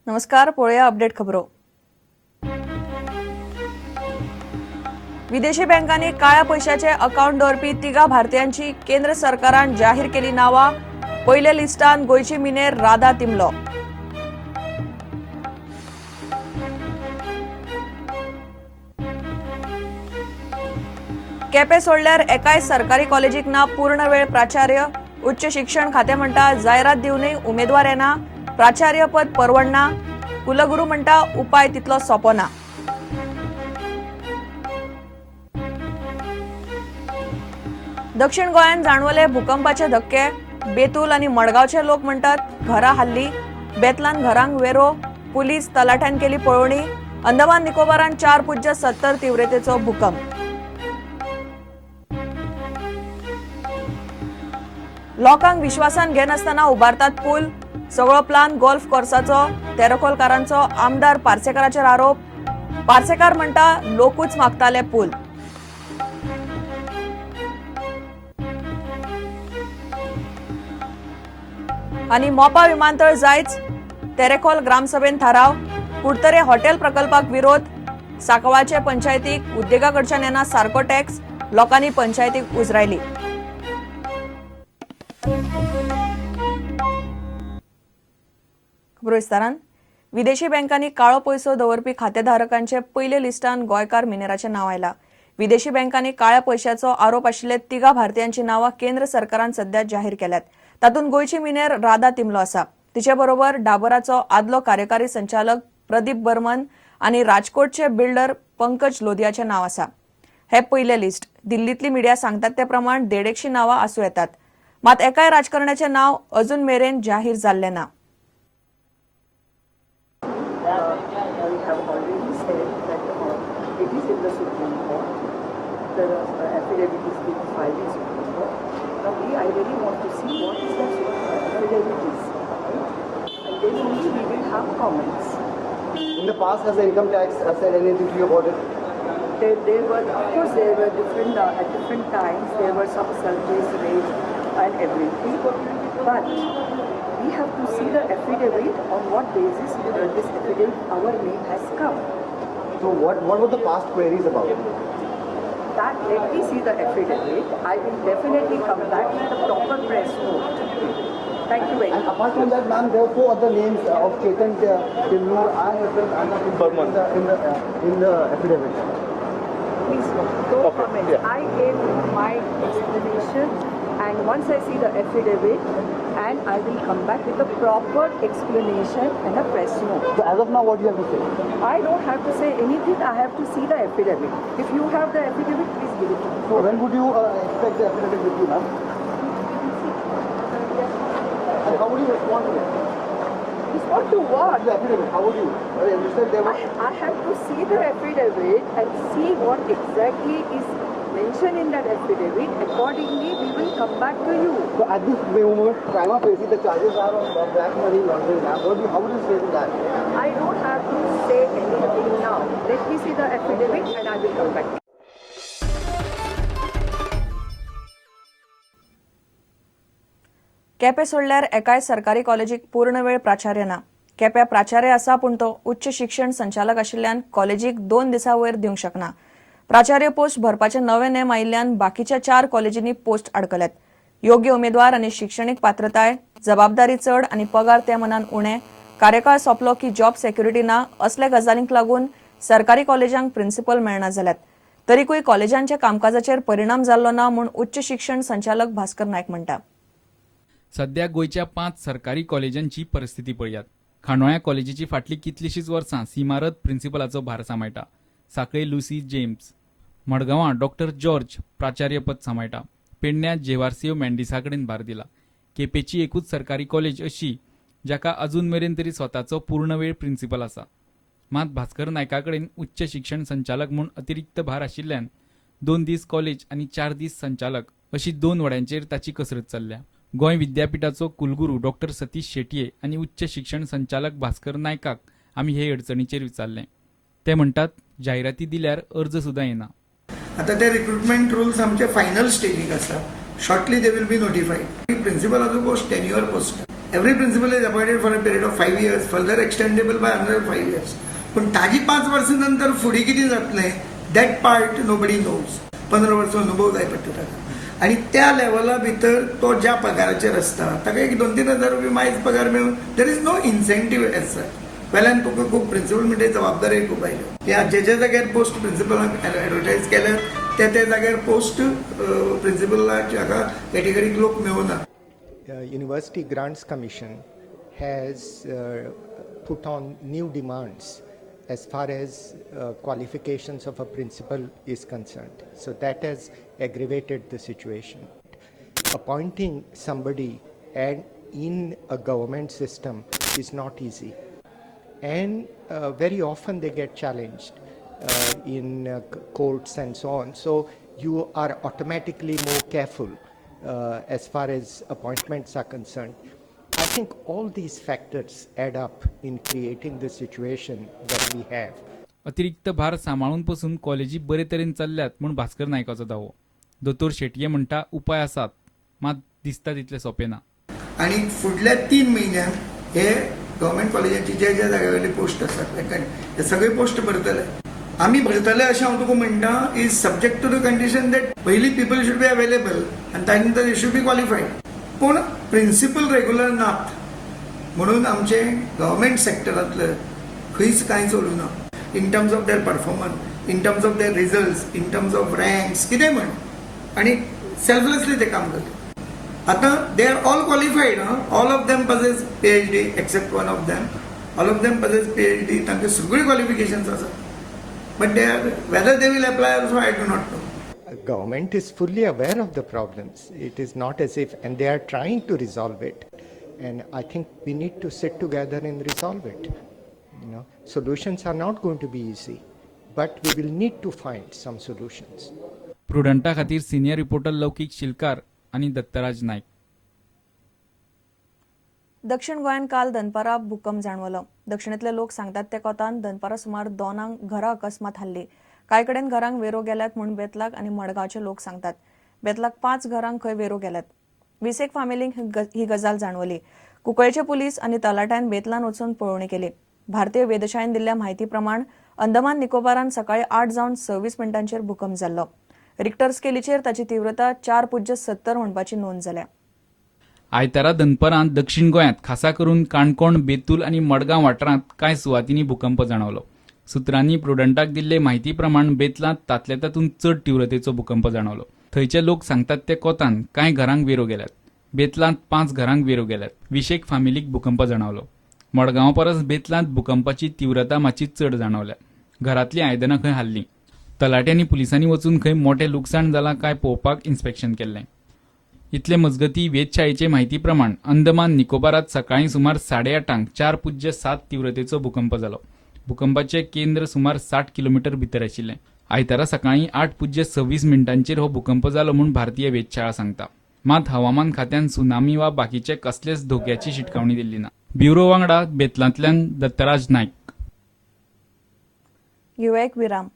नमस्कार, पळया अपडेट खबरो। विदेशी बँकांनी काळ्या पैशाचे अकाउंट दवरपी तिगा भारतीयांची केंद्र सरकारान जाहीर केली नावा। पयले लिस्टान गोयची मिनेर राधा तिमलो। केपें सोडल्यार एकाय सरकारी कॉलेजीक ना पूर्ण वेळ प्राचार्य। उच्च शिक्षण खाते म्हणटा जायरात दिवनय उमेदवार येना। प्राचार्य पद परवडना। कुलगुरू म्हणटा उपाय तितलो सोपो ना। दक्षिण गोंयान जाणवले भूकंपाचे धक्के। बेतूल आणि मडगावचे लोक म्हणतात घरां हल्ली। बेतलान घरांक वेरो। पुलीस तलाट्यान केली पळवणी। अंदमान निकोबारान 4.70 तीव्रतेचो भूकंप। लोकांक विश्वासान घेनासतना उबारतात पूल। सगळो प्लान गोल्फ कोर्साचो। तेरेखोलकारांचो आमदार पार्सेकाराचेर आरोप। पार्सेकार म्हणटा लोकूच मागताले पूल। आणि मोपा विमानतळ जायच। तेरेखोल ग्रामसभेन थाराव। कुडतरे हॉटेल प्रकल्पाक विरोध। साकवाळचे पंचायतीक उद्देगाकडच्यान येना सारको टॅक्स। लोकांनी पंचायतीक उजरायली। विस्तारान विदेशी बँकांनी काळो पैसो दवरपी खातेधारकांचे पयले लिस्टान गोंयकार मिनेराचे नाव आयला। विदेशी बँकांनी काळ्या पैशाचो आरोप आशिल्ले तिगा भारतीयांची नावां केंद्र सरकारान सध्या जाहीर केल्यात। तातूंत गोयची मिनेर राधा तिमलो आसा। तिचे बरोबर डाबराचो आदलो कार्यकारी संचालक प्रदीप बर्मन आणि राजकोटचे बिल्डर पंकज लोधियाचे नाव आसा। हे पयले लिस्ट। दिल्लीतली मिडिया सांगतात ते प्रमाण 150 नावां आसूं येतात। मात एकाय राजकारण्याचे नाव अजून मेरेन जाहीर जाल्ले ना। It is in the Supreme Court. The affidavit is being filed in Supreme Court. Now, I really want to see what is that affidavit is, right? And then only we will have comments. In the past, has the income tax said anything to you about it? There were, of course, there were different at different times. There were some surveys raised and everything, but we have to see the affidavit on what basis this affidavit, our name has come. So what were the past queries about? That let me see the affidavit. I will definitely come back with a proper press note. Thank you very much. And apart from that, ma'am, there are 4 other names of Chetan Timur and as well Anna in the affidavit. Please don't comment. I gave my explanation, and once I see the affidavit, and I will come back with a proper explanation and a press note. So as of now, what do you have to say? I don't have to say anything. I have to see the affidavit. If you have the affidavit, please give it to me. So when would you expect the affidavit with you, ma'am? And how would you respond to it? Respond to what? The affidavit, how would you? You said there was... I have to see the affidavit and see what exactly is mentioned in that affidavit. Accordingly, we will come back to you. So at this moment, prima facie, the charges are on black money laundering. How would you say to that? I don't have to say anything now. Let me see the affidavit and I will come back. Quepem सोडल्यार एकाय सरकारी कॉलेजीक पूर्ण वेळ प्राचार्य ना। केप्यां प्राचार्य आसा पूण तो उच्च शिक्षण संचालक आशिल्ल्यान कॉलेजीक 2 दिसां वयर दिवंक शकना। प्राचार्य पोस्ट भरपाचे नवे नेम आयिल्ल्यान बाकीच्या 4 कॉलेजींनी पोस्ट अडकल्यात। योग्य उमेदवार आणि शैक्षणिक पात्रताय, जबाबदारी चढ आणि पगार ते मनान उणे, कार्यकाळ सोंपलो की जॉब सिक्युरिटी ना असल्या गजालींक लागून सरकारी कॉलेजांक प्रिन्सिपल मेळना जाल्यात। तरीकूय कॉलेजांच्या कामकाजाचेर परिणाम जाल्लो ना म्हूण उच्च शिक्षण संचालक भास्कर नायक म्हणटा। सध्या गोयच्या 5 सरकारी कॉलेजांची परिस्थिती पळयात। खांडोळ्या कॉलेजीची फाटली कितलीशीच वर्सां सिमारत प्रिन्सिपलाचो भार सांबाळटा। साखळे लुसी जेम्स, मडगांवां डॉक्टर जॉर्ज प्राचार्यपद सांबाळटा। पेडण्यां जेवारसियो मेंडिसा कडेन भार दिला। केपेची एकूच सरकारी कॉलेज अशी जाका अजून मेरेन तरी स्वताचो पूर्ण वेळ प्रिन्सिपल आसा। मात भास्कर नायका कडेन उच्च शिक्षण संचालक म्हूण अतिरिक्त भार आशिल्ल्यान 2 दीस कॉलेज आनी 4 दीस संचालक अशी 2 वड्यांचेर ताची कसरत चल्ल्या। गोंय विद्यापीठाचो कुलगुरू डॉक्टर सतीश शेटये आणि उच्च शिक्षण संचालक भास्कर नायकाक आमी हे अडचणीचेर विचारले। ते म्हणतात जाहिराती दिल्यार अर्ज सुद्दां येना। आता ते रिक्रुटमेंट रूल्स आमचे फायनल स्टेजीक आसा। Shortly they will be notified. प्रिन्सिपलाचो post tenure post every principal is appointed for a period of 5 years, further extendable by another 5 years. पण ताजी 5 वर्सां नंतर फुडें कितें जातलें दॅट पार्ट नोबडी नोज. 15 वर्सां अनुभव जाय पडटा ताका. आनी त्या लेवला भितर तो ज्या पगाराचेर आसता ताका एक 2-3 हजार रुपया मायज पगार मेळून there is no incentive as such. वेल्यान तुका खूब प्रिन्सिपल म्हणजे जबाबदारी खूब आयल्यो. ह्या जे जाग्यार पोस्ट प्रिन्सिपलाक एडवर्टायज केल्यात त्या जाग्यार पोस्ट प्रिन्सिपलाच्या हाका कॅटेगरीक लोक मेळूना. University Grants Commission has put on new demands as far as qualifications of a principal is concerned. So that has aggravated the situation. Appointing somebody and in a government system is not easy. And very often they get challenged in courts and so on. So you are automatically more careful as far as appointments are concerned. I think all these factors add up in creating the situation that we have. अतिरिक्त भार सांबाळून पासून कॉलेजी बरे तरेन चल्ल्यात म्हूण भास्कर नायकाचो दावो. दोतोर शेटये म्हणटा उपाय आसात, मात दिसता तितले सोंपे ना. आणि फुडल्या 3 म्हयन्यांत हे गव्हर्मेंट कॉलेजांची जे जाग्यावयले पोस्ट आसात हे सगळे पोस्ट भरतले. आमी भरतले अशें हांव तुका म्हणटा is subject to the condition that पयली पीपल शूड बी अवेलेबल आनी ताजे नंतर दे शूड बी क्वॉलिफायड. पूण प्रिन्सिपल रेग्युलर नात म्हणून आमचे गव्हर्मेंट सेक्टरांतले खंयच कांय चलूं ना. In terms of their performance, in terms of their results, in terms of ranks कितेंय म्हण. आनी सेल्फलेसली ते काम करता. आतां they are all qualified. All of them possess PhD except one of them. All of them possess PhD. तांचे सगळी क्वॉलिफिकेशन्स आसात. But whether they will apply also, I do not know. Government is fully aware of the problems. It is not as if, and they are trying to resolve it. And I think we need to sit together and resolve it. Solutions are not going to be easy, but we will need to find some solutions. प्रुडंटा खातीर senior reporter लौकीक शिलकार आनी दत्तराज नायक. दक्षिण गोंयात काल दनपारा भूकंप जाणवलो. दक्षिणेतले लोक सांगतात त्या कोतान दनपारा सुमार 2 घरां अकस्मात हल्ली. कांय कडेन घरांक वेरो गेल्यात म्हूण बेतलाक आनी मडगांवचे लोक सांगतात. बेतलाक 5 घरांक खंय वेरो गेल्यात. विसेक फामिलींक ही गजाल जाणवली. कुंकळ्ळेचे पुलीस आनी तलाट्यान बेतलान वचून पळोवणी केली. भारतीय वेधशाळेन दिल्ल्या म्हायती प्रमाण अंदमान निकोबारान सकाळी 8:26 भूकंप जाल्लो. रिक्टर स्केलीचेर ताची तीव्रता 4.70 म्हणपाची नोंद जाल्या. आयतारा दनपारां दक्षिण गोंयांत खासा करून काणकोण, बेतूल आनी मडगांव वाठारांत कांय सुवातींनी भूकंप जाणवलो. सुत्रांनी प्रुडंटाक दिल्ले म्हायती प्रमाण बेतलांत तातले तातूंत चड तीव्रतेचो भूकंप जाणवलो. थंयचे लोक सांगतात ते कोतान कांय घरांक वेरो गेल्यात. बेतलांत 5 घरांक वेरो गेल्यात. विशेक फामिलीक भूकंप जाणवलो. मडगांव परस बेतलांत भूकंपाची तीव्रता मातशी चड जाणवल्या. घरांतलीं आयदनां खंय हाल्लीं. तलाट्यांनी पुलिसांनी वचून खंय मोठें लुकसाण जालां काय पळोवपाक इन्स्पेक्शन केल्लें. इतले मजगतीं वेधशाळेचे म्हायती प्रमाण अंदमान निकोबारात सकाळीं सुमार 8:30 4.7 तीव्रतेचो भूकंप जालो. भूकंपाचे केंद्र सुमार 60 किलोमीटर भितर आशिल्लें. आयतारा सकाळीं 8.26 हो भूकंप जालो म्हूण भारतीय वेधशाळा सांगता. मात हवामान खात्यान सुनामी वा बाकीचे कसलेच धोक्याची शिटकावणी दिल्ली ना. ब्युरो वांगडा बेतलांतल्यान दत्तराज नायक. युवा एक विराम.